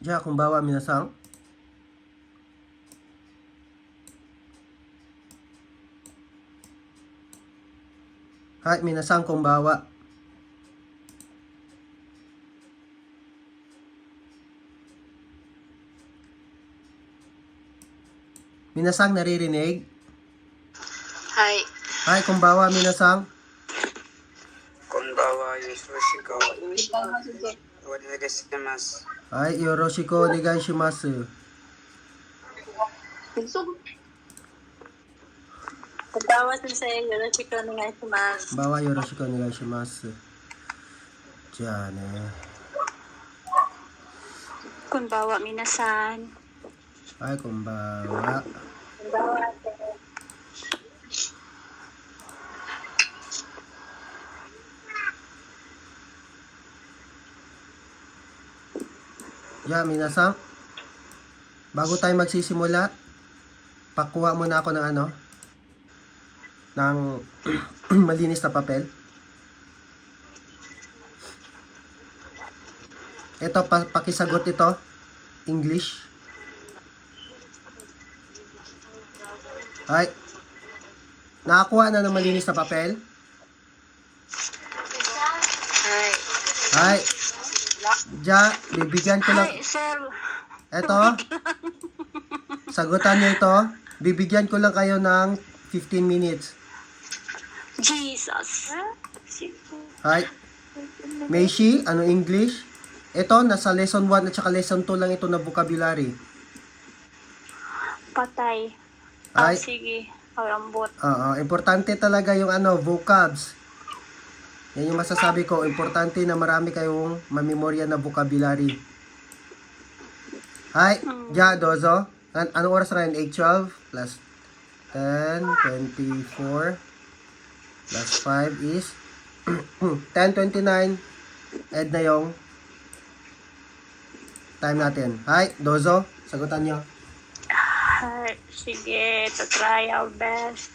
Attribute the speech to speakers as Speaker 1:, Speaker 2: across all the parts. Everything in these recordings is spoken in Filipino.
Speaker 1: じゃあ、こんばんは、皆さん。はい、皆さん、こんばんは。Minasang naririnig?
Speaker 2: はい。
Speaker 1: はい、こんばんは、皆さん。
Speaker 2: こんばんは、よろしくお願いします。
Speaker 1: はい、よろしくお願いします。
Speaker 2: こんばんは、先生。よろしくお願いします。
Speaker 1: こんばんは、よろしくお願いします。じゃあね。
Speaker 2: こんばんは、皆さん。
Speaker 1: はい、こんばんは。
Speaker 2: こんばんは。
Speaker 1: じゃあ, 皆さん, bago tayo magsisimula, pakuha muna ako ng ng malinis na papel. Ito, pakisagot ito, English. Ay, nakakuha na ng malinis na papel?
Speaker 2: Hi.
Speaker 1: Ay, ja, bibigyan ko lang,
Speaker 2: Hi, sir.
Speaker 1: eto, sagutan nyo ito, bibigyan ko lang kayo ng 15 minutes.
Speaker 2: Jesus.
Speaker 1: Ay, Meishi, ano English? Ito, nasa lesson 1 at saka lesson 2 lang ito na vocabulary.
Speaker 2: Patay.
Speaker 1: Ay,
Speaker 2: Sige. Kalambot.
Speaker 1: importante talaga yung vocabs. Yan yung masasabi ko, importante na marami kayong mamemorya na vocabulary. Hi, ja, dozo. Anong oras na yun? 8:12 plus 10, 24 plus 5 is 10:29. Add na yung time natin. Hi, dozo. Sagutan nyo.
Speaker 2: Hi. Sige. To try our best.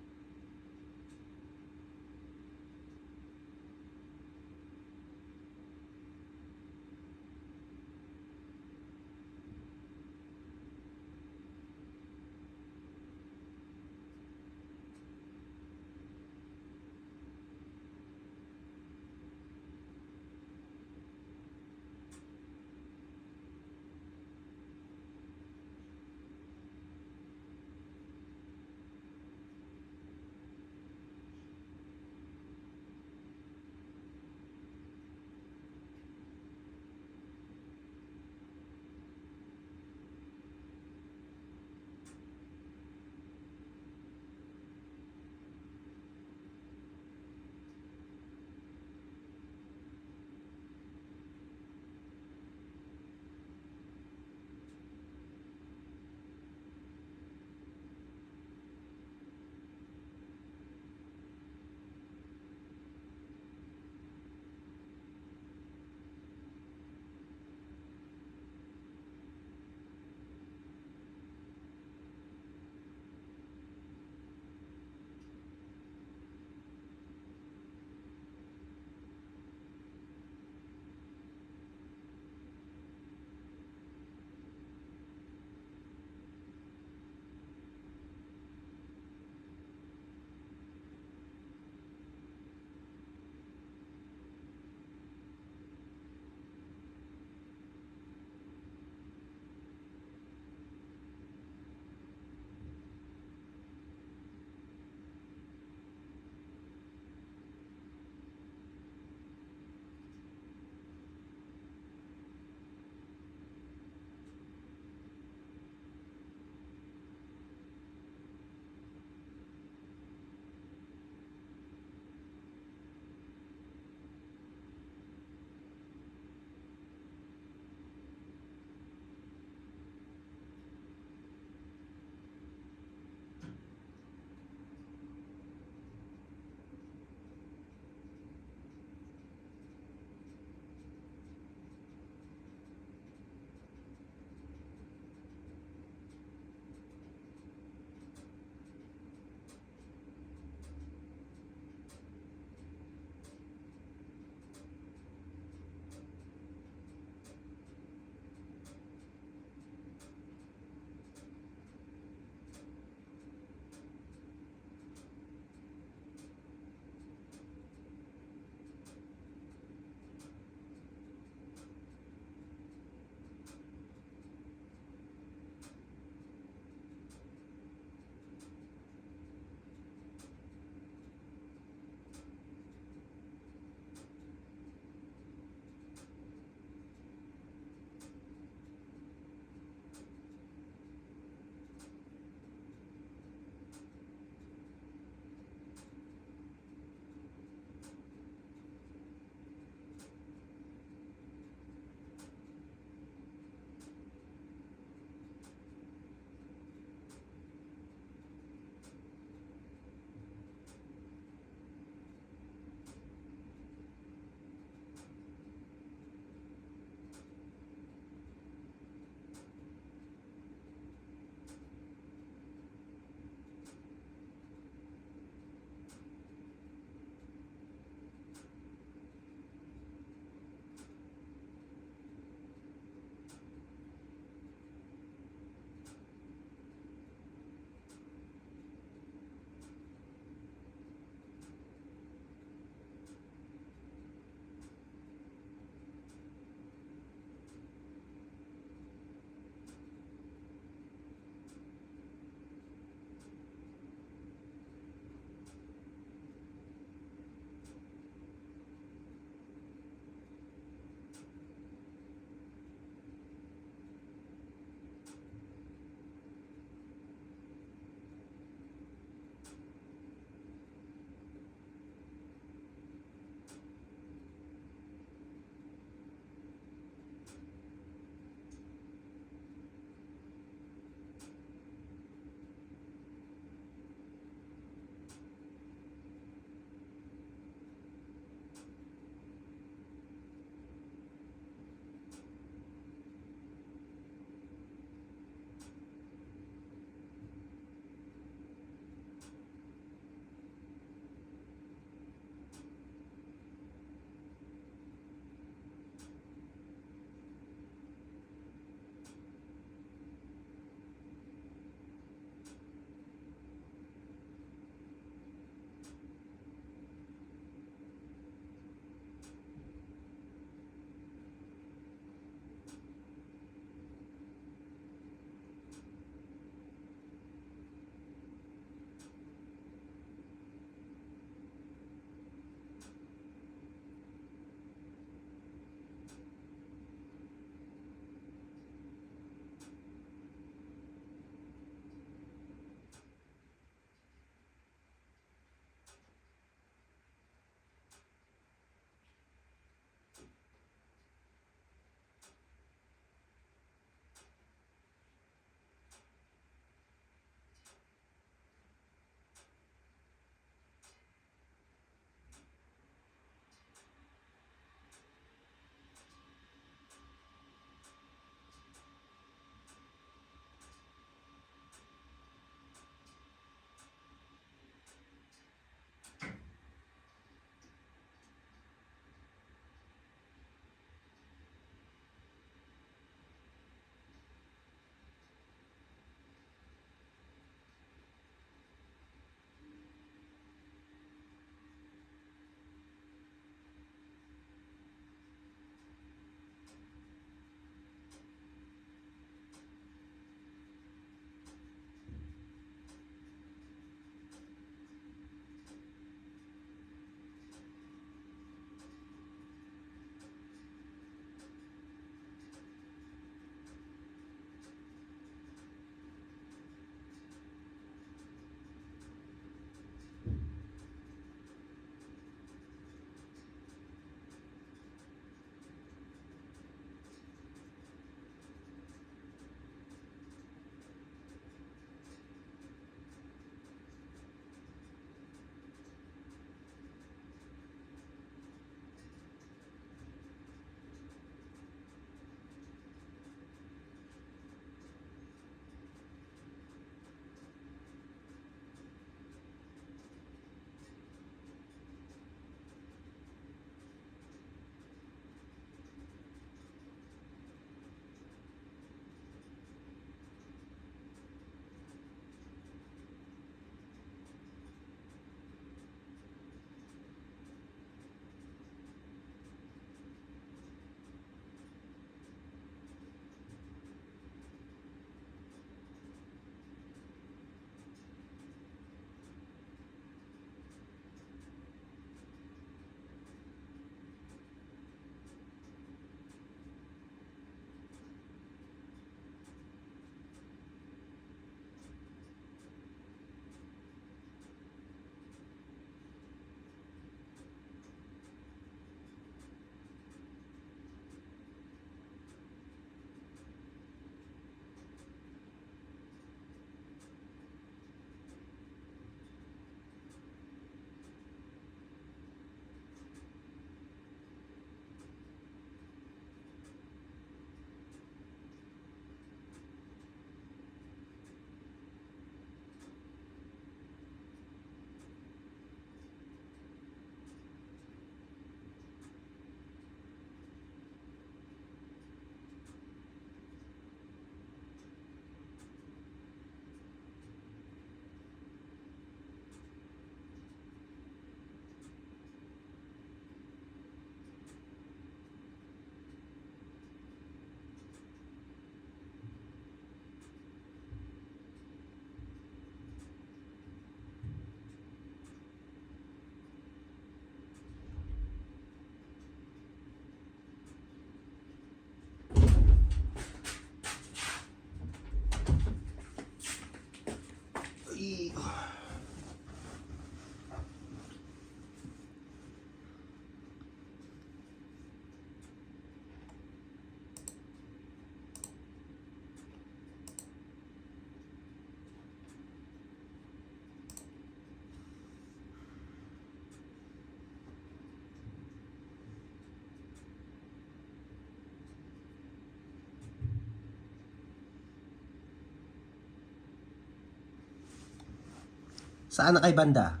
Speaker 1: Saan na kay banda?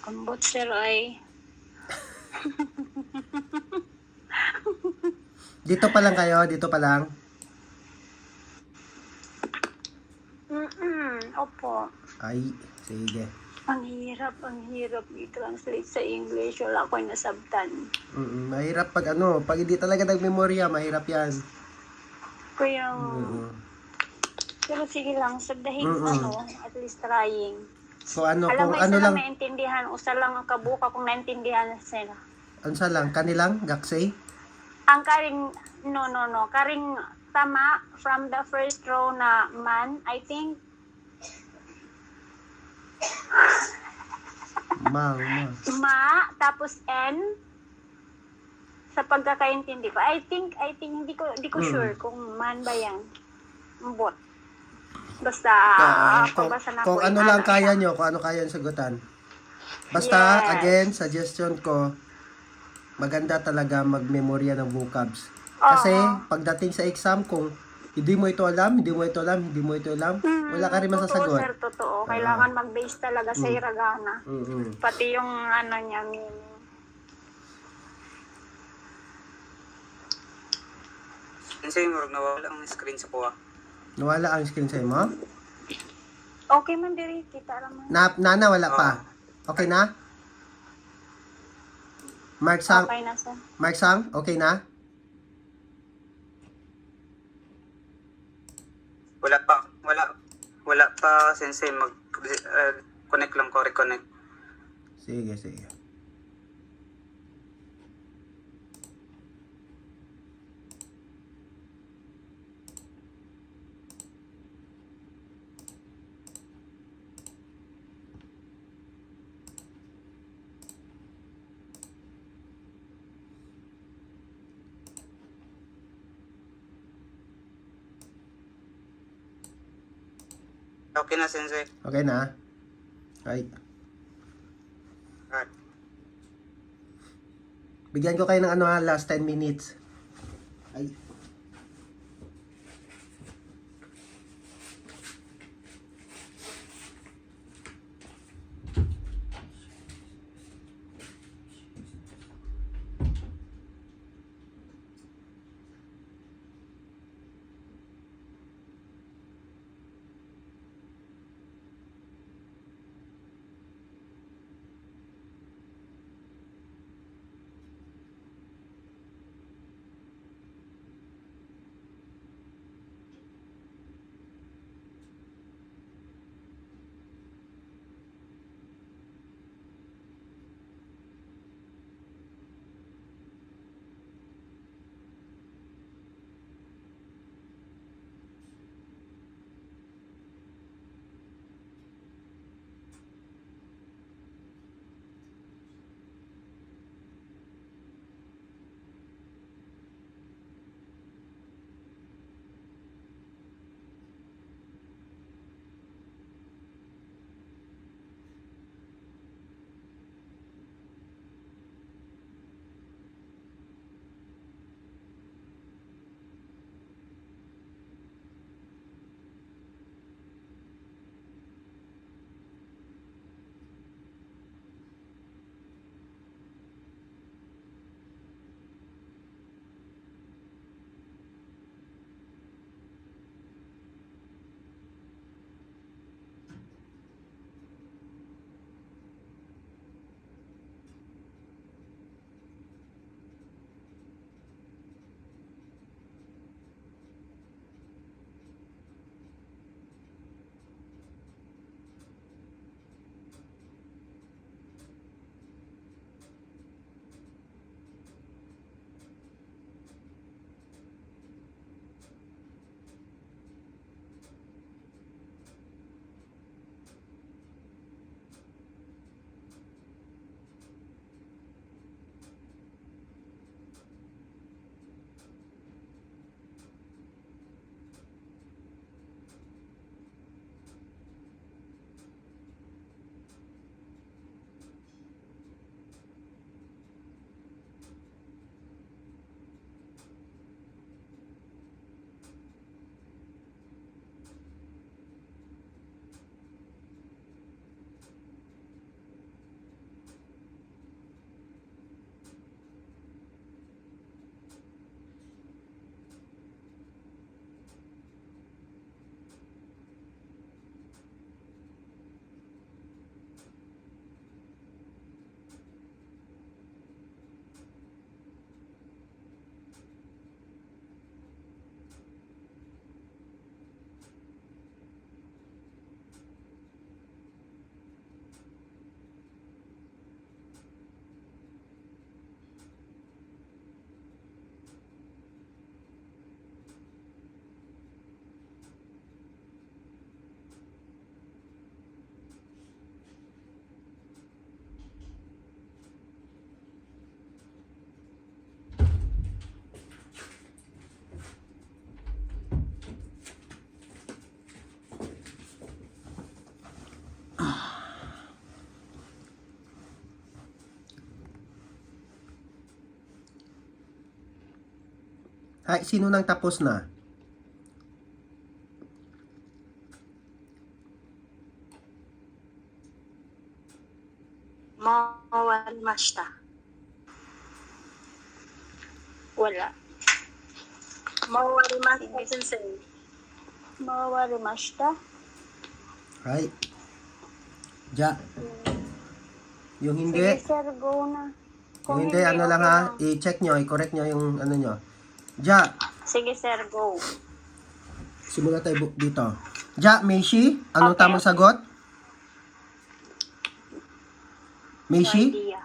Speaker 3: Ambot sir ay
Speaker 1: Dito pa lang kayo, dito pa lang.
Speaker 3: opo.
Speaker 1: Ay, sige.
Speaker 3: Ang hirap i-translate sa English. Wala ko nasabtan.
Speaker 1: Mahirap pag ano, pag hindi talaga nagmemorya, mahirap yan.
Speaker 3: Kaya,
Speaker 1: Mm-mm.
Speaker 3: pero sige lang, sagdahin at least trying.
Speaker 1: So ano,
Speaker 3: Alam
Speaker 1: kung
Speaker 3: mo,
Speaker 1: ano
Speaker 3: isa
Speaker 1: lang,
Speaker 3: lang maintindihan, usa lang ang kabuka kung naintindihan sila.
Speaker 1: ano sa lang, kanilang, gaksay?
Speaker 3: Ang karing, no, karing tama from the first row na man, I think,
Speaker 1: Ma.
Speaker 3: tapos N, sa pagkakaintindi ko. I think, hindi ko sure kung man ba yan. Bot. Basta, pagbasa na
Speaker 1: Kung
Speaker 3: ko,
Speaker 1: ano lang kaya nyo, kung ano kaya yung sagutan. Basta,
Speaker 3: Yes.
Speaker 1: again, suggestion ko, maganda talaga magmemorya ng vocabs. Kasi, pagdating sa exam, kung hindi mo ito alam, wala ka rin masasagot.
Speaker 3: Totoo, sir, totoo. Kailangan mag-base talaga sa hiragana. Pati yung ano niya, meaning.
Speaker 2: Sensei, murag nawala ang screen sa kuha.
Speaker 1: Nawala ang screen sa'yo mo?
Speaker 3: Okay man, diri, kita naman.
Speaker 1: Nana, wala pa. Okay na? Mark Sang,
Speaker 3: Okay na, sir.
Speaker 1: okay na?
Speaker 2: Wala pa, Sensei. Connect lang ko, reconnect.
Speaker 1: Sige.
Speaker 2: Okay na, Sensei.
Speaker 1: Okay na? Ay.
Speaker 2: Alright.
Speaker 1: Bigyan ko kayo ng ano last 10 minutes. Ay. Hay, sino nang tapos na?
Speaker 3: Mawarimashita. Wala.
Speaker 4: Mawarimashita, sensei.
Speaker 3: Mawarimashita.
Speaker 1: Hay. Ja. Yung hindi,
Speaker 3: Sige, sir, go na.
Speaker 1: yung hindi, ano lang ha, i-check nyo, i-correct nyo yung ano nyo. Ja,
Speaker 3: Sige, sir, go.
Speaker 1: simula tayo dito. Ja, Meishi, anong
Speaker 3: Okay,
Speaker 1: tamang sagot?
Speaker 3: No
Speaker 1: Meishi?
Speaker 3: idea.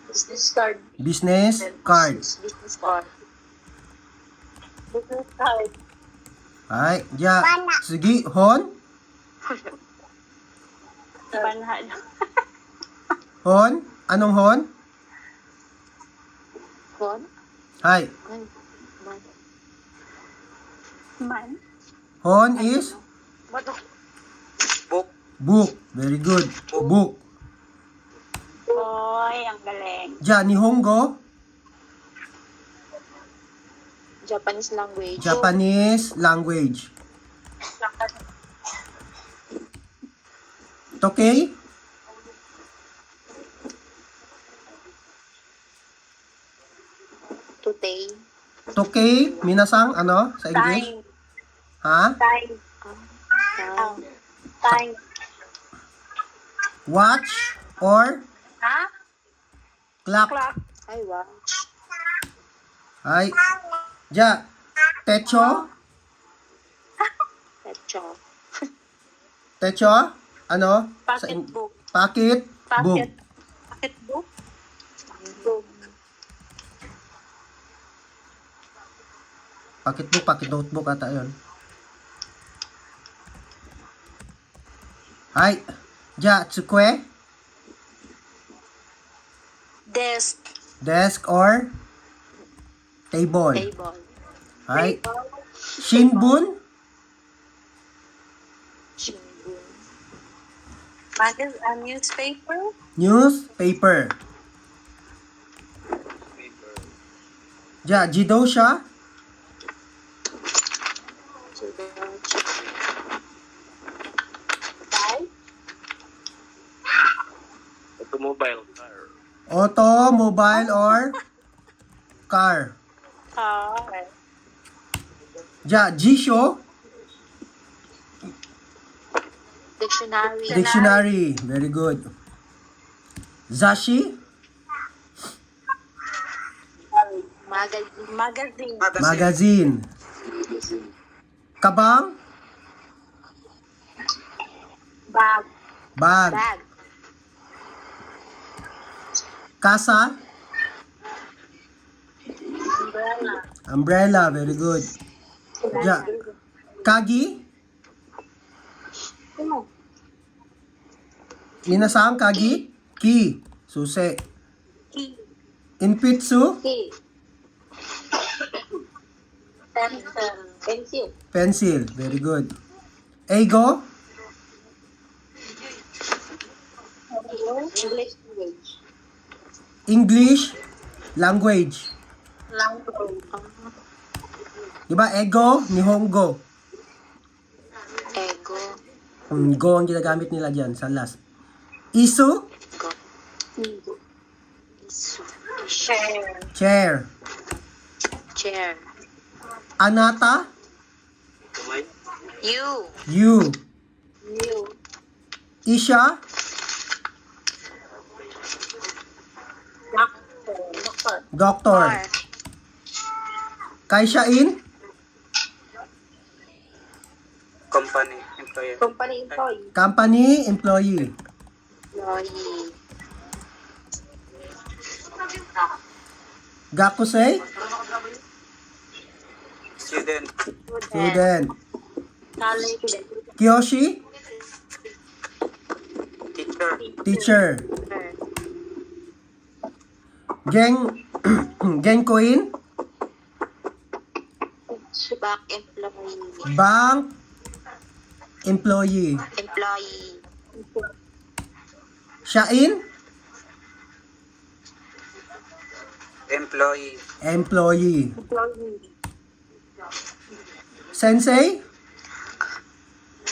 Speaker 4: Business card.
Speaker 1: Business card.
Speaker 4: Business card. Business card.
Speaker 1: Hay, ja. Sige, Hon?
Speaker 3: Panhalo.
Speaker 1: Hon? Anong Hon?
Speaker 4: Kon?
Speaker 1: Hay.
Speaker 4: Ay, man.
Speaker 3: Man.
Speaker 1: Hon is
Speaker 4: Bato.
Speaker 2: Book.
Speaker 1: book. Very good. Book.
Speaker 3: Oy, ang galing.
Speaker 1: Ja, Nihongo?
Speaker 4: Japanese language.
Speaker 1: Japanese language. Tokei?
Speaker 4: Today.
Speaker 1: Tokei? Minasang, ano? Sa English?
Speaker 3: Time.
Speaker 1: Ha?
Speaker 3: Time. Time.
Speaker 1: Watch or
Speaker 3: Ha?
Speaker 1: clock?
Speaker 3: Clock.
Speaker 4: Ay, watch.
Speaker 1: Ay. Ja, techo?
Speaker 4: Pecho.
Speaker 1: Techo? Ano? Sa
Speaker 3: Pocket book.
Speaker 1: Pocket book.
Speaker 3: Pocket. Pocket book. Book.
Speaker 1: Pocket book, pocket notebook ata yun. Ay. Ja, tsukwe?
Speaker 4: Desk.
Speaker 1: Desk or table?
Speaker 4: Table.
Speaker 1: Ay. Shinbun?
Speaker 4: Shimbun.
Speaker 3: Newspaper.
Speaker 1: Newspaper.
Speaker 2: Paper.
Speaker 1: Ja, jidosha?
Speaker 3: Bike.
Speaker 2: Automobile car.
Speaker 1: Automobile or car?
Speaker 3: Car.
Speaker 1: Ja, jisho?
Speaker 4: Dictionary.
Speaker 1: Dictionary. Very good. Zashi?
Speaker 4: Magazine.
Speaker 3: Magazine.
Speaker 1: Magazine. Kabang?
Speaker 3: Bag.
Speaker 1: Bag.
Speaker 4: Bag.
Speaker 1: Kasa?
Speaker 3: Umbrella.
Speaker 1: Umbrella. Very good. Ja. Kagi?
Speaker 3: Ano?
Speaker 1: Minasang kagi? Ki. Susi.
Speaker 3: Key.
Speaker 1: Inpitsu?
Speaker 3: Key. Pencil. Pencil.
Speaker 1: Pencil. Very good. Ego?
Speaker 3: English language.
Speaker 1: English language.
Speaker 3: Language.
Speaker 1: Diba? Ego, Nihongo.
Speaker 4: Ego.
Speaker 1: Go ang ginagamit nila dyan sa last. Isu?
Speaker 4: Go. Isu.
Speaker 3: Chair.
Speaker 1: Chair.
Speaker 4: Chair.
Speaker 1: Anata?
Speaker 4: You.
Speaker 1: You.
Speaker 3: New.
Speaker 1: Isha?
Speaker 3: Doctor. Doctor.
Speaker 1: Doctor.
Speaker 4: Car.
Speaker 1: Kaishain?
Speaker 2: Company. Employer.
Speaker 3: Company employee.
Speaker 1: Company employee.
Speaker 4: Employee.
Speaker 1: Gakusei?
Speaker 2: Student.
Speaker 1: Student.
Speaker 3: College.
Speaker 1: Kiyoshi?
Speaker 2: Teacher.
Speaker 1: Teacher. Geng Genkoin?
Speaker 4: Back employee.
Speaker 1: Bank employee.
Speaker 4: Employee.
Speaker 1: Shain?
Speaker 2: Employee.
Speaker 1: Employee.
Speaker 3: Employee.
Speaker 1: Sensei?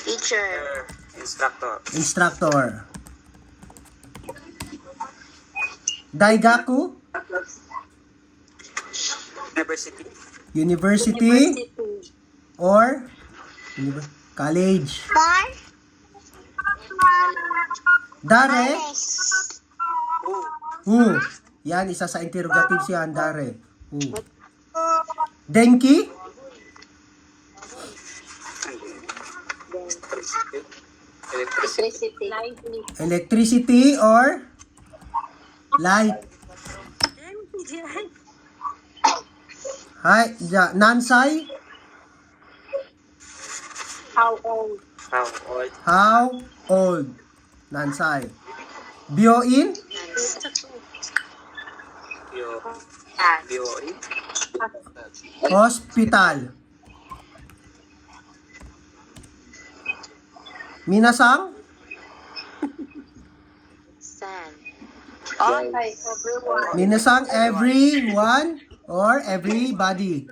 Speaker 4: Teacher.
Speaker 2: Instructor.
Speaker 1: Instructor. Daigaku?
Speaker 2: University.
Speaker 1: University or college. Dare? Who? Yan, isa sa interrogative siya, Dare. Who? Denki?
Speaker 2: Electricity.
Speaker 1: Electricity or light? Hi, Nansai?
Speaker 3: How old?
Speaker 2: How old?
Speaker 1: How old? Nansai. Bioin?
Speaker 2: Bio. BOE.
Speaker 1: Hospital. Minasang?
Speaker 4: San.
Speaker 3: Okay, everyone.
Speaker 1: Minasang everyone or everybody?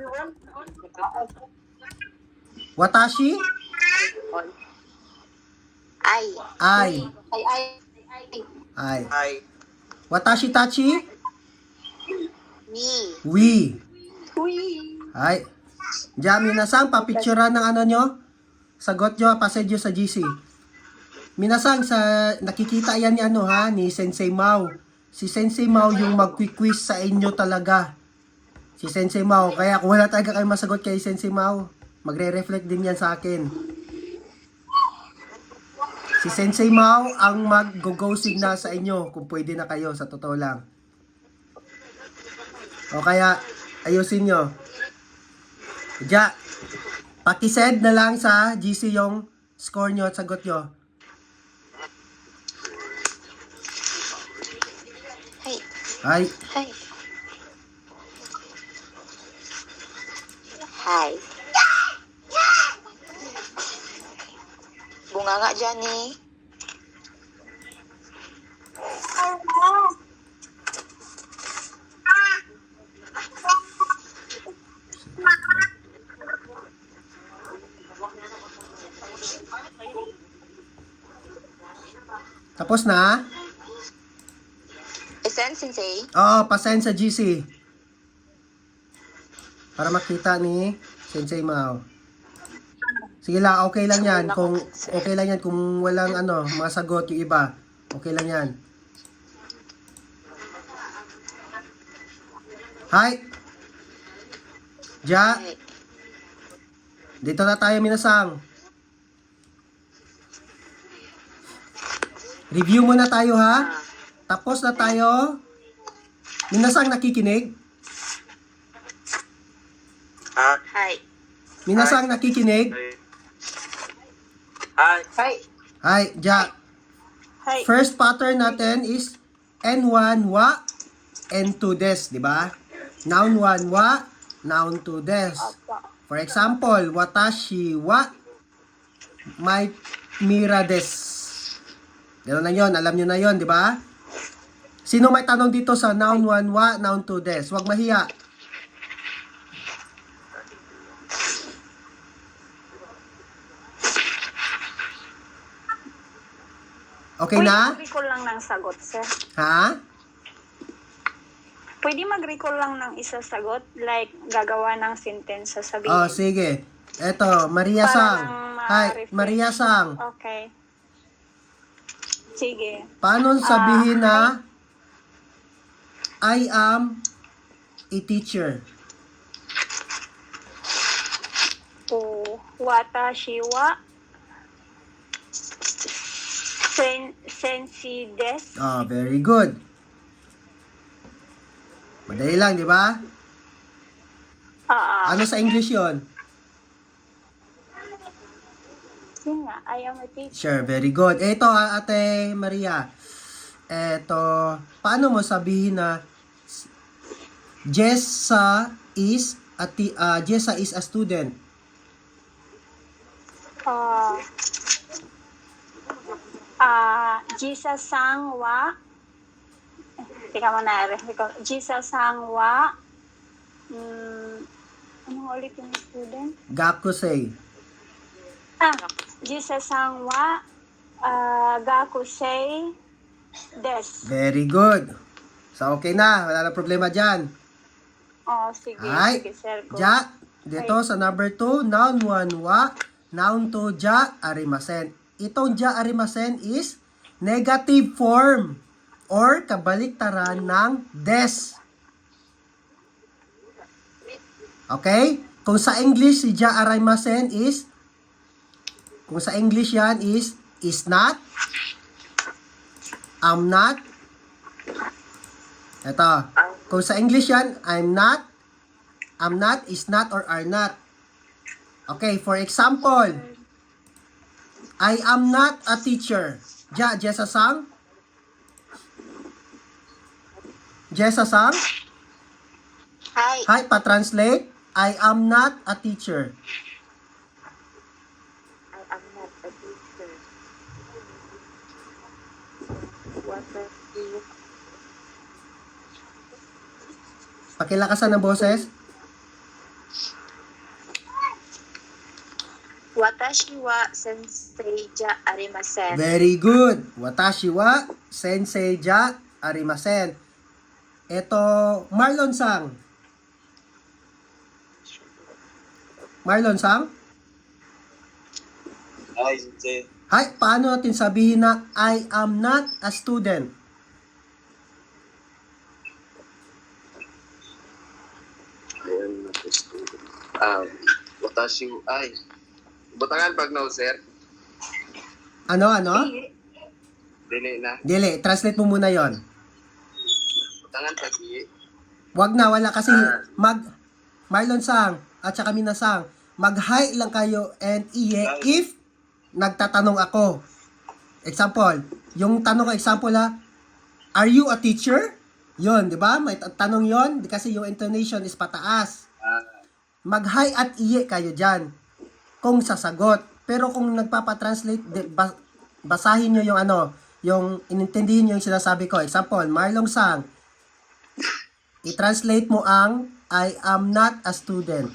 Speaker 1: Watashi?
Speaker 4: Ay.
Speaker 1: Ai. Ai.
Speaker 2: Hi.
Speaker 1: Watashi tachi?
Speaker 4: We.
Speaker 1: We.
Speaker 3: Uy.
Speaker 1: Ay. Diyan, minasang, papicturean ng ano nyo? Sagot nyo, passage nyo sa GC. Minasang, sa nakikita yan ni ano ha, ni Sensei Mau. Si Sensei Mau yung mag-quiz sa inyo talaga. Si Sensei Mau. Kaya kung wala talaga kayo masagot kay Sensei Mau, magre-reflect din yan sa akin. Si Sensei Mau ang mag-go signal sa inyo kung pwede na kayo, sa totoo lang. O kaya, ayusin nyo. Diyan, pakisend na lang sa GC yung score nyo at sagot nyo.
Speaker 4: Hey.
Speaker 1: Ay,
Speaker 4: Hi. Hi. Bunga nga dyan eh.
Speaker 1: tapos na?
Speaker 4: Isen, Sensei.
Speaker 1: Oo, pasend sa GC. Para makita ni Sensei Mau. Sige lang, okay lang yan. Kung okay lang yan, kung walang ano, masagot yung iba. Okay lang yan. Hi! Ja,
Speaker 4: Hi.
Speaker 1: dito na tayo minasang. Review muna tayo ha. Tapos na tayo. Minasang nakikinig.
Speaker 2: Hi.
Speaker 4: Hi.
Speaker 1: Minasang nakikinig.
Speaker 2: Hi.
Speaker 3: Hi.
Speaker 1: Hi, Ja.
Speaker 3: Hi.
Speaker 1: First pattern natin is N1 wa, N2 des, di ba? Noun 1 wa, noun 2 des. For example, watashi wa may mira des. Ganoon na yon, alam nyo na yon, di ba? Sino may tanong dito sa noun 1 wa, noun 2 des? Huwag mahiya. Okay
Speaker 3: Pwede
Speaker 1: na?
Speaker 3: mag-recall lang ng sagot, sir.
Speaker 1: Ha?
Speaker 3: Pwede mag-recall lang ng isa sagot, like gagawa ng sentence sasabihin.
Speaker 1: Oh, sige. Eto, Maria
Speaker 3: Para
Speaker 1: Sang.
Speaker 3: lang
Speaker 1: Hi,
Speaker 3: ma-refresh.
Speaker 1: Maria Sang.
Speaker 3: Okay. Sige.
Speaker 1: Paano sabihin na I am a teacher?
Speaker 3: Watashi wa sensi des.
Speaker 1: Oh, very good. Madali lang, di ba? Ano sa English yon?
Speaker 3: Yun nga, I am a teacher.
Speaker 1: Sure, very good. Ito, Ate Maria. Ito, paano mo sabihin na Jessa is a student?
Speaker 3: Jisa-sang wa Tika mo na, Jisa Sangwa. Ano ulit yung student?
Speaker 1: Gakusei.
Speaker 3: Jisa Sangwa. Gakusei des.
Speaker 1: Very good. So, okay na. Wala na problema dyan.
Speaker 3: Sige.
Speaker 1: Ay,
Speaker 3: Sige, sir. Go.
Speaker 1: Ja, dito sa number 2, noun 1 wa, noun 2 ja, arimasen. Itong ja, arimasen is negative form or kabaliktaran ng des. Okay? Kung sa English, si ja, arimasen is, kung sa English yan is not, am not. Ito. Kung sa English yan, I'm not, is not, or are not. Okay, for example, I am not a teacher. Jessa-sang? Jessa-sang?
Speaker 4: Hi.
Speaker 1: Hi, pa-translate. I am not a teacher.
Speaker 4: I am not a teacher. What do you...
Speaker 1: Pakilakasan ng boses.
Speaker 4: Watashi wa sensei ja arimasen.
Speaker 1: Very good. Watashi wa sensei ja arimasen. Ito, Marlon-sang. Marlon-sang?
Speaker 2: Hi, sensei.
Speaker 1: Hi, paano natin sabihin na I am not a student?
Speaker 2: Watashi, ay. Butangan pag no, sir.
Speaker 1: Ano?
Speaker 2: Dili na.
Speaker 1: Dili, translate mo muna yon.
Speaker 2: Butangan pag i.
Speaker 1: Wag na, wala kasi Marlon-sang at saka Mina-sang, mag-hi lang kayo and iye if nagtatanong ako. Example, yung tanong ko example are you a teacher? Yon, di ba? May tanong yon kasi yung intonation is pataas. Mag-hi at iye kayo dyan kung sasagot. Pero kung nagpapatranslate, basahin nyo yung yung inintindihin nyo yung sinasabi ko. Example, Marlon-sang, i-translate mo ang I am not a student.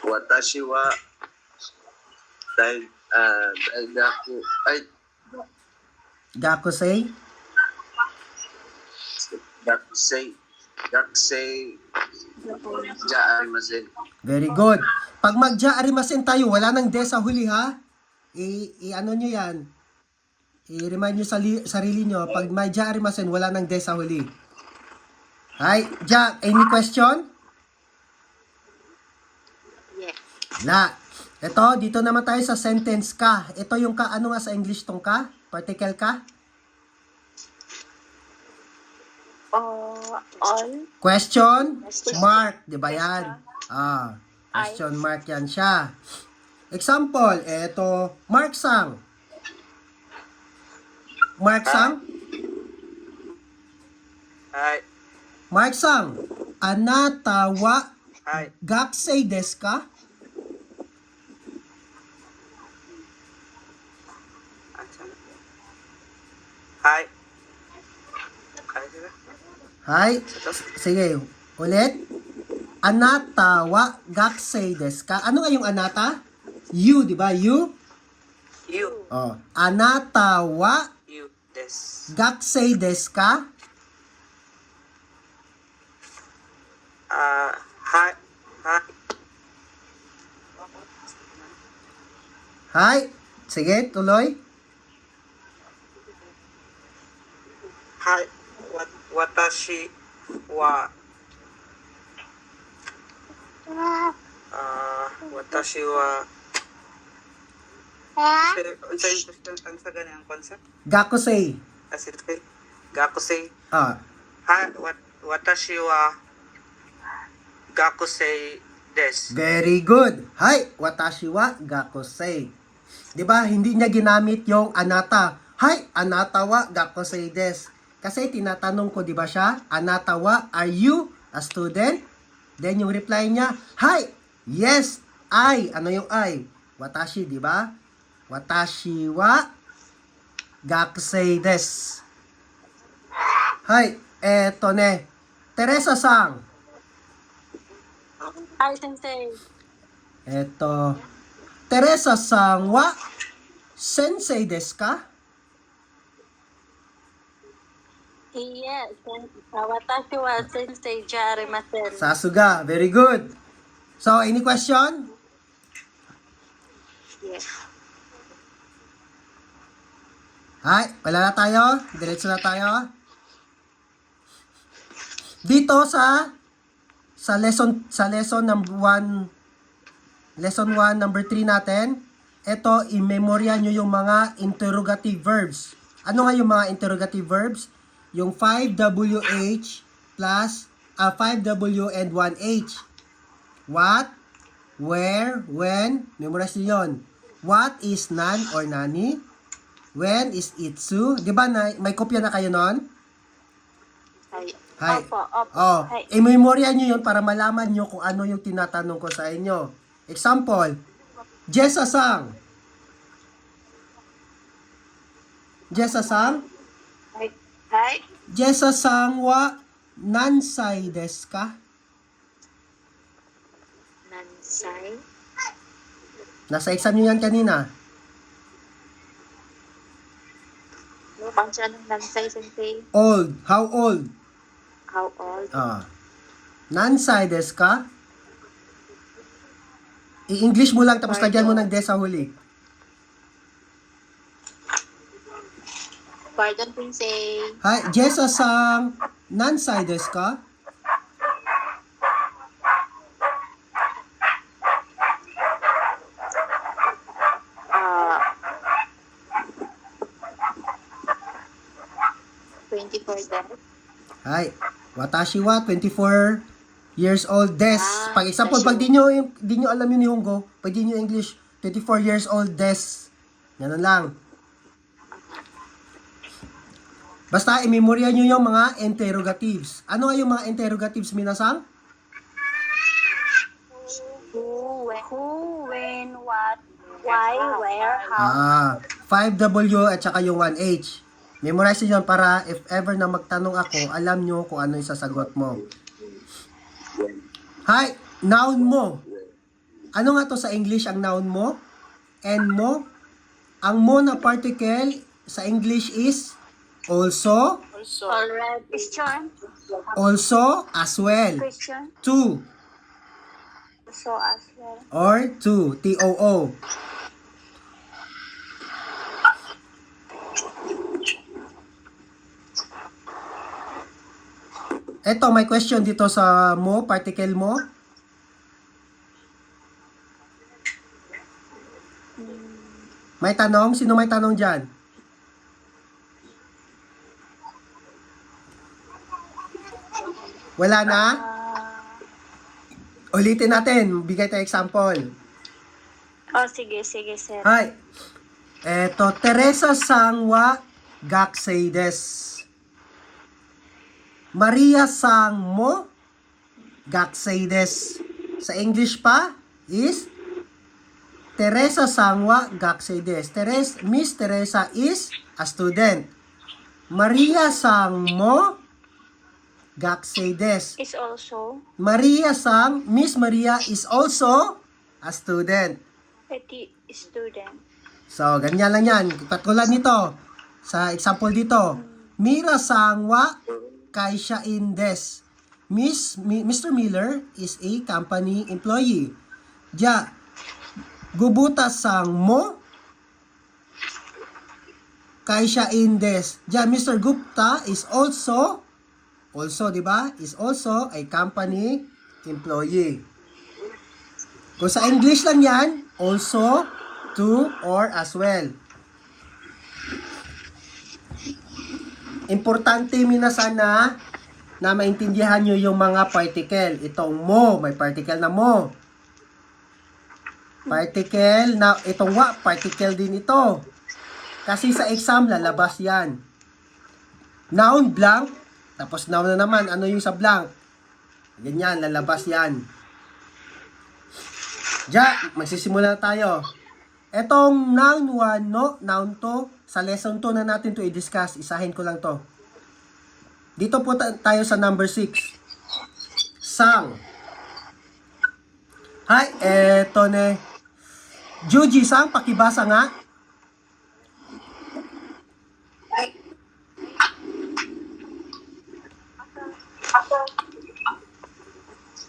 Speaker 2: Watashi wa daigaku, ay,
Speaker 1: Gakusei.
Speaker 2: gakusei ja arimasen.
Speaker 1: Very good. Pag mag-ja arimasen tayo, wala nang de sa huli ha. Ano nyo yan. I-remind nyo sarili nyo. Pag may ja arimasen, wala nang de sa huli. Hi, Ja, any question?
Speaker 4: Yes.
Speaker 1: La. Ito, dito naman tayo sa sentence ka. Ito yung ka, ano nga sa English tong ka? Particle ka?
Speaker 3: All.
Speaker 1: Question mark, di ba yan? Question mark yan siya. Example, eto, Mark Sang. Mark Sang?
Speaker 2: Hi.
Speaker 1: Mark Sang, anata wa
Speaker 2: Hi.
Speaker 1: gakusei desu ka?
Speaker 2: Hi. Hi, sir.
Speaker 1: Hi. Sige, ulit. Anata wa gakusei desu ka? Ano nga yung anata? You, di ba? You?
Speaker 2: You.
Speaker 1: Oh. Anata wa
Speaker 2: You. Des.
Speaker 1: gakusei desu ka?
Speaker 2: Hi. Hi.
Speaker 1: Hi. Sige, tuloy.
Speaker 2: Hi. Watashi wa watashi wa unsa gani ang concept?
Speaker 1: Gakusei.
Speaker 2: Asite gakusei.
Speaker 1: Ah.
Speaker 2: Watashi wa gakusei desu.
Speaker 1: Very good. Hi, watashi wa gakusei. 'Di ba? Hindi niya ginamit yung anata. Hi, anata wa gakusei desu. Kasi tinatanong ko, 'di ba siya? Anata wa, are you a student? Then yung reply niya, hi, yes, I. Ano yung I? Watashi, 'di ba? Watashi wa 学生です。はい、ね. Teresa-san.
Speaker 3: Hi, sensei.
Speaker 1: Teresa-san wa sensei desu ka?
Speaker 3: Yes, watashi wa sensei ja arimasen.
Speaker 1: Sasuga, very good. So, any question?
Speaker 4: Yes.
Speaker 1: Hay, wala na tayo. Diretso na tayo. Dito sa lesson number 1, lesson 1 number 3 natin, ito i-memorya nyo yung mga interrogative verbs. Ano nga yung mga interrogative verbs? Yung 5WH plus 5W and 1H. What, where, when, memorize nyo yun. What is nan or nani? When is itsu? Di ba may kopya na kayo nun?
Speaker 4: Ay,
Speaker 1: Hay.
Speaker 3: Opo, opo.
Speaker 1: Oh,
Speaker 3: Hay.
Speaker 1: i-memorya nyo yun para malaman nyo kung ano yung tinatanong ko sa inyo. Example, Jessa-san. Jessa-san?
Speaker 4: hi.
Speaker 1: Jessa-san wa nansai desu ka?
Speaker 4: Nansay.
Speaker 1: Nasa exam nyo yan kanina.
Speaker 4: Ano bang siya ng nansay, sensei?
Speaker 1: Old. How old?
Speaker 4: How old?
Speaker 1: Nansai desu ka? I-English mo lang tapos lagyan mo ng des sa huli.
Speaker 4: Pardon, sensei.
Speaker 1: Hi, Jessa-san nansai desu ka?
Speaker 4: Ah, 24 days.
Speaker 1: Hi, watashi wa 24 years old des.
Speaker 4: Ah,
Speaker 1: Pag example, pag di nyo alam yun ni Hongo, pag di nyo English, 24 years old des. Ganun lang. Basta i-memorya nyo yung mga interrogatives. Ano nga yung mga interrogatives, minasang?
Speaker 3: Who, when, what, why, where, how.
Speaker 1: 5W at saka yung 1H. Memorize nyo yun para if ever na magtanong ako, alam nyo kung ano yung sasagot mo. Hi, noun mo. Ano nga to sa English ang noun mo? And mo. Ang mo na particle sa English is also,
Speaker 3: Already. Question.
Speaker 1: also, as well.
Speaker 3: Question.
Speaker 1: To,
Speaker 3: So as well.
Speaker 1: or to, T-O-O. Eto, may question dito sa mo, particle mo. May tanong? Sino may tanong dyan? Wala na? Ulitin natin. Bigay tayo example.
Speaker 3: Oh, sige, sir.
Speaker 1: Hi. Eto, Teresa-san wa gakusei desu. Maria-san mo gakusei desu. Sa English pa is Teresa-san wa gakusei desu. Miss Teresa is a student. Maria-san mo gakusei desu.
Speaker 3: Is also
Speaker 1: Maria-san, Miss Maria is also a student.
Speaker 3: a student.
Speaker 1: So, ganyan lang yan. Katulad nito, sa example dito, Mira-san wa kaishain desu. Mr. Miller is a company employee. Ja, Gubuta-san mo kaishain desu. Ja, Mr. Gupta is also, di ba? Is also a company employee. Kung sa English lang yan, also, to, or as well. Importante minasan na maintindihan nyo yung mga particle. Itong mo, may particle na mo. Particle na, itong wa, particle din ito. Kasi sa exam, lalabas yan. Noun, blank. Tapos noun na naman, ano yung sa blank? Ganyan, lalabas yan. Diyan, magsisimula na tayo. Etong noun 1, no? Noun 2, sa lesson 2 na natin to i-discuss. Isahin ko lang to. Dito po tayo sa number 6. Sang. Hi, eto ne. Juji, sang, pakibasa nga.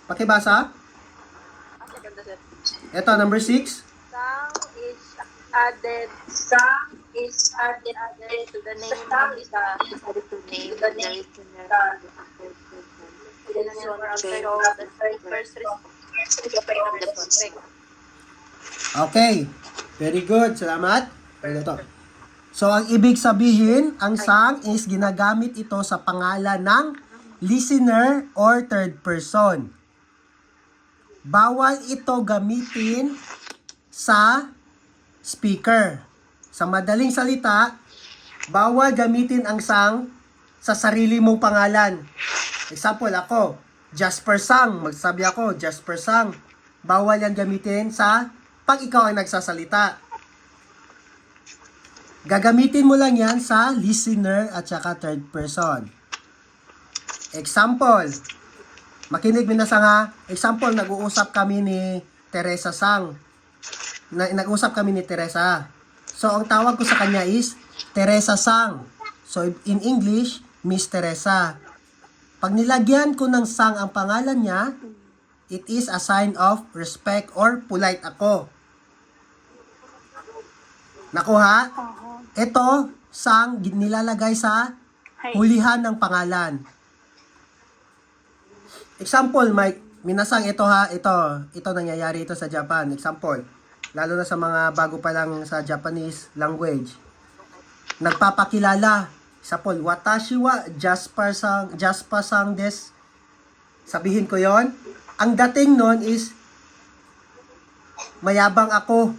Speaker 1: Pakibasa. Eto, number 6.
Speaker 4: Sang is added. Sang is added to the name of the added to name the listener.
Speaker 1: Okay. Very good. Salamat. Ito. So, ang ibig sabihin, ang sang is ginagamit ito sa pangalan ng listener or third person. Bawal ito gamitin sa speaker. Sa madaling salita, bawal gamitin ang sang sa sarili mong pangalan. Example, ako, Jasper Sang. Magsabi ako, Jasper Sang. Bawal yan gamitin sa pag ikaw ang nagsasalita. Gagamitin mo lang yan sa listener at saka third person. Example, makinig minasang ha. Example, nag-uusap kami ni Teresa Sang. Nag-uusap kami ni Teresa. So, ang tawag ko sa kanya is Teresa Sang. So, in English, Miss Teresa. Pag nilagyan ko ng Sang ang pangalan niya, it is a sign of respect or polite ako. Nakuha? Ito, Sang, nilalagay sa hulihan ng pangalan. Example, Mike, minasang ito ha, ito nangyayari ito sa Japan. Example, lalo na sa mga bago pa lang sa Japanese language. Nagpapakilala. Example, watashi wa Jasper Sang desu. Sabihin ko yon. Ang dating nun is, mayabang ako.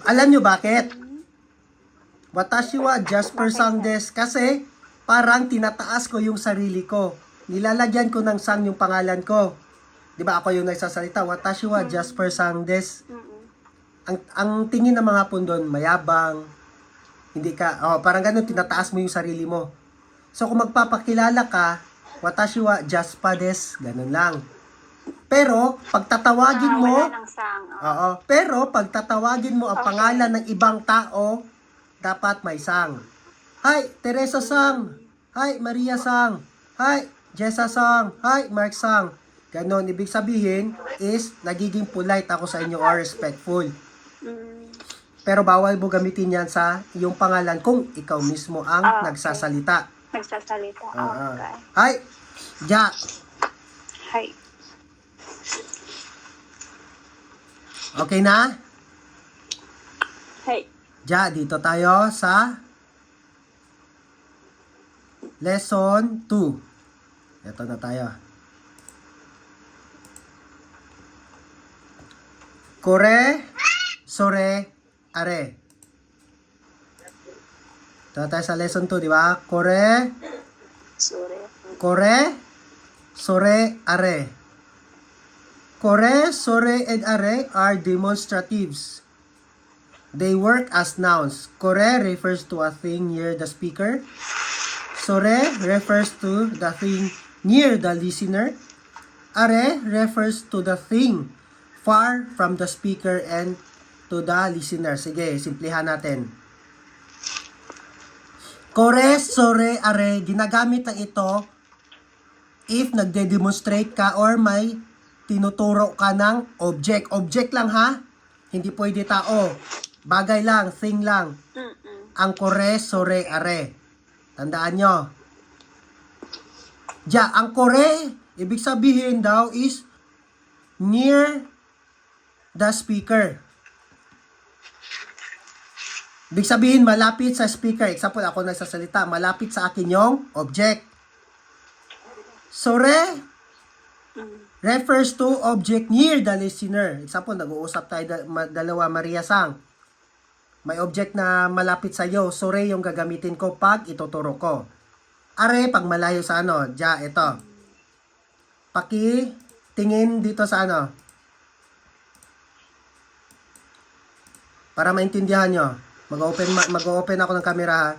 Speaker 1: Alam nyo bakit? Watashi wa Jasper Sang desu. Kasi, parang tinataas ko yung sarili ko. Nilalagyan ko ng sang yung pangalan ko. Di ba ako yung nagsasalita? Watashi wa Jasper Sang desu. Ang tingin ng mga pundon, mayabang. Hindi ka, parang ganun, tinataas mo yung sarili mo. So, kung magpapakilala ka, watashi wa Jasper desu. Ganun lang. Pero, pagtatawagin mo,
Speaker 3: wala ng sang.
Speaker 1: pero pagtatawagin mo ang pangalan ng ibang tao, dapat may sang. Hi, Teresa Sang. Hi, Maria Sang. Hi, Jessa Sang. Hi, Mark Sang. Ganon, ibig sabihin is nagiging polite ako sa inyo or respectful. Pero bawal mo gamitin yan sa iyong pangalan kung ikaw mismo ang nagsasalita.
Speaker 3: Nagsasalita. Okay.
Speaker 1: Hi, Ja.
Speaker 3: Hi.
Speaker 1: Okay na?
Speaker 3: Hi.
Speaker 1: Ja, dito tayo sa lesson 2. Ito na tayo. Kore, sore, are. Ito na tayo sa lesson 2, di ba? Kore, sore, are. Kore, sore, and are demonstratives. They work as nouns. Kore refers to a thing near the speaker. Sore refers to the thing near the listener. Are refers to the thing far from the speaker and to the listener. Sige, simplihan natin. Kore, sore, are, ginagamit na ito if nagde-demonstrate ka or may tinuturo ka ng object. Object lang ha? Hindi pwede tao. Bagay lang, thing lang. Ang kore, sore, are. Tandaan nyo. Ja, ang kore, ibig sabihin daw is near the speaker. Ibig sabihin, malapit sa speaker. Example, ako nagsasalita, malapit sa akin yung object. Sore refers to object near the listener. Example, nag-uusap tayo dalawa, Maria Sang. May object na malapit sa iyo. Sore yung gagamitin ko pag ituturo ko. Are, pag malayo sa ano. Ja, ito. Tingin dito sa ano. Para maintindihan nyo. Mag-open ako ng camera ha.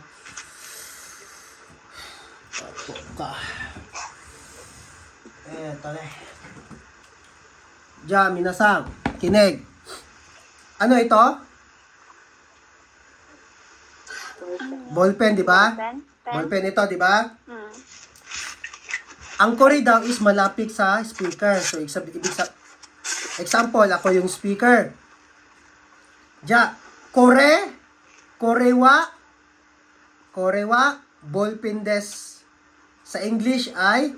Speaker 1: Eto na. Ja, minasang. Kinig. Ano ito? Ballpen, di ba?
Speaker 3: Pen?
Speaker 1: Ballpen ito, di ba?
Speaker 3: Mm.
Speaker 1: Ang kore daw is malapit sa speaker. So, example, ako yung speaker. Ja, korewa, ballpen des. Sa English ay,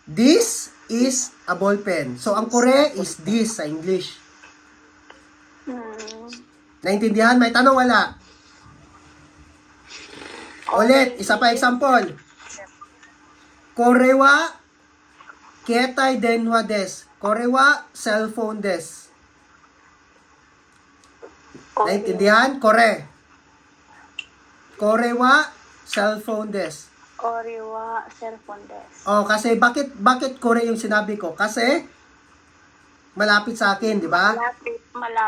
Speaker 1: this is a ballpen. So, ang kore is this sa English. Naintindihan? May tanong wala? Ulit, isa pa example. Korewa, ketai denwa des. Korewa, cellphone des. Naintindihan? Kore. Korewa, cellphone des.
Speaker 3: Korewa cellphone desk.
Speaker 1: Oh, kasi bakit kore yung sinabi ko? Kasi malapit sa akin, di ba?
Speaker 3: Malapit.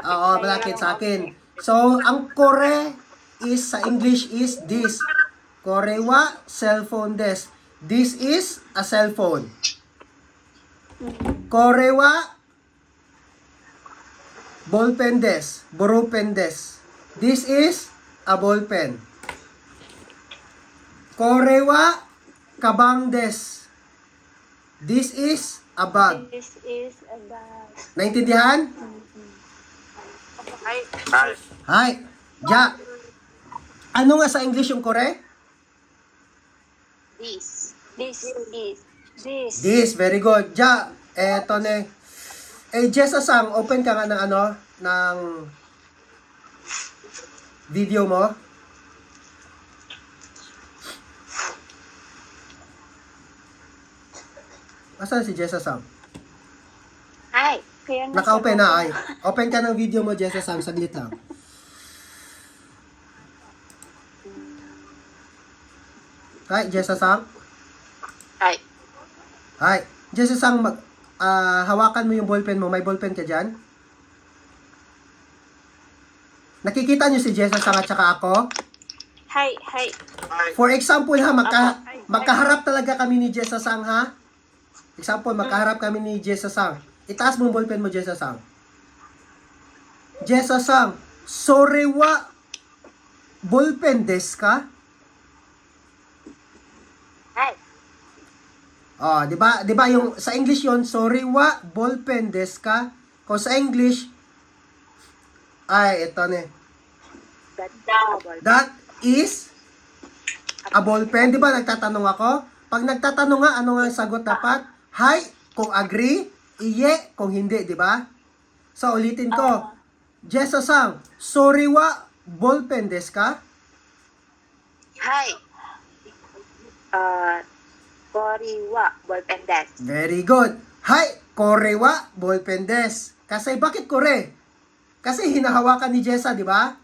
Speaker 1: Oo,
Speaker 3: Kaya
Speaker 1: malapit
Speaker 3: lang
Speaker 1: sa akin. So, ang kore is sa English is this. Korewa cellphone des. This is a cellphone. Korewa ballpen des. Ballpen des. This is a ballpen. Korewa kabang des. This is a bag.
Speaker 3: This is a bag.
Speaker 1: Naintindihan?
Speaker 4: Ay,
Speaker 1: Hi. Ja. Ano nga sa English yung kore?
Speaker 4: this.
Speaker 3: This is. This.
Speaker 1: This, very good. Ja, eto ne. Jessa Sang, open ka nga ng ng video mo. Asan si Jessa Sang?
Speaker 4: Ay,
Speaker 3: Kaya
Speaker 1: Naka-open na ay. Open ka ng video mo, Jessa Sang, saglit lang. Hi, Jessa Sang.
Speaker 4: ay.
Speaker 1: Hi. Jessa Sang, hawakan mo yung ballpen mo. May ballpen ka dyan? Nakikita niyo si Jessa Sang at saka ako?
Speaker 3: Hi.
Speaker 1: For example ha, magkaharap talaga kami ni Jessa Sang ha? Example, magkaharap kami ni Jessa Sang. Itaas mo yung ballpen mo, Jessa Sang. Jessa Sang, sore wa ballpen desu ka?
Speaker 4: Ay.
Speaker 1: Oh, 'di ba? 'Di ba yung sa English 'yon, sorry wa ballpen desu ka? Kung sa English ay ito ne. That is a ballpen. 'Di ba nagtatanong ako? Pag nagtatanong nga, ano nga ang sagot dapat? Hi kung agree, iye kung hindi, 'di ba? So ulitin ko. Jessa Sang, sorry wa ballpen desu ka?
Speaker 4: Hi. Koriwa, ballpen desk.
Speaker 1: Very good. Hi, kore wa ballpen desu. Kasi bakit kore? Kasi hinahawakan ni Jessa, di ba?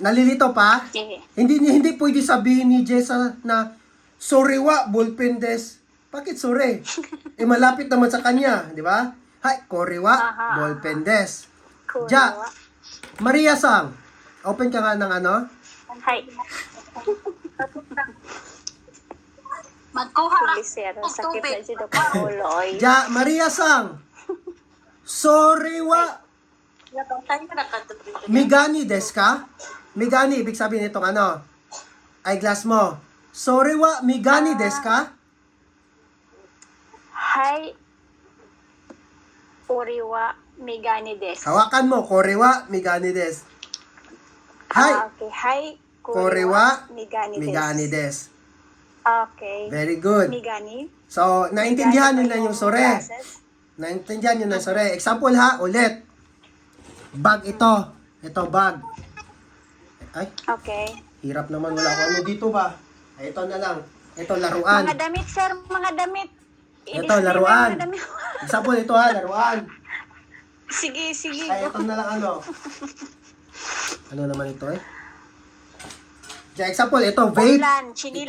Speaker 1: Nalilito pa?
Speaker 3: Okay.
Speaker 1: Hindi pwede sabihin ni Jessa na sorry wa ballpen desu. Bakit sorry? Malapit naman sa kanya, di ba? Hi, kore wa
Speaker 3: Aha.
Speaker 1: ballpen desu.
Speaker 3: Cool.
Speaker 1: Ja, Maria Sang, open ka nga ng
Speaker 3: Hi.
Speaker 4: Magkuha
Speaker 3: Pulisero. Sakit na dito pa ulo. Oy.
Speaker 1: Ja, Maria Sang. Sorry wa Migani desu ka? Migani, ibig sabihin itong eyeglass mo. Sorry wa, migani desu ka?
Speaker 3: Hi. Oriwa Megani desu.
Speaker 1: Hawakan mo, korewa, migani desu. Hi,
Speaker 3: Okay. Hi.
Speaker 1: korewa,
Speaker 3: Megani desu.
Speaker 1: migani desu.
Speaker 3: Okay.
Speaker 1: Very good.
Speaker 3: Megani.
Speaker 1: So, naintindihan nyo na yung sore.
Speaker 3: Glasses.
Speaker 1: Naintindihan nyo na yung sore. Example ha, ulit. Bag ito. Ito, bag. Ay,
Speaker 3: Okay.
Speaker 1: hirap naman. Wala ko ano dito ba? Ay, ito na lang. Ito, laruan.
Speaker 3: Mga damit, sir. Mga damit.
Speaker 1: Ito,
Speaker 3: I-display mo
Speaker 1: laruan.
Speaker 3: yung mga damit.
Speaker 1: Example, ito ha, laruan.
Speaker 3: Sige.
Speaker 1: Ay, ito na lang Ano naman ito eh? Example, ito, vape.
Speaker 3: Ulan, chinilas.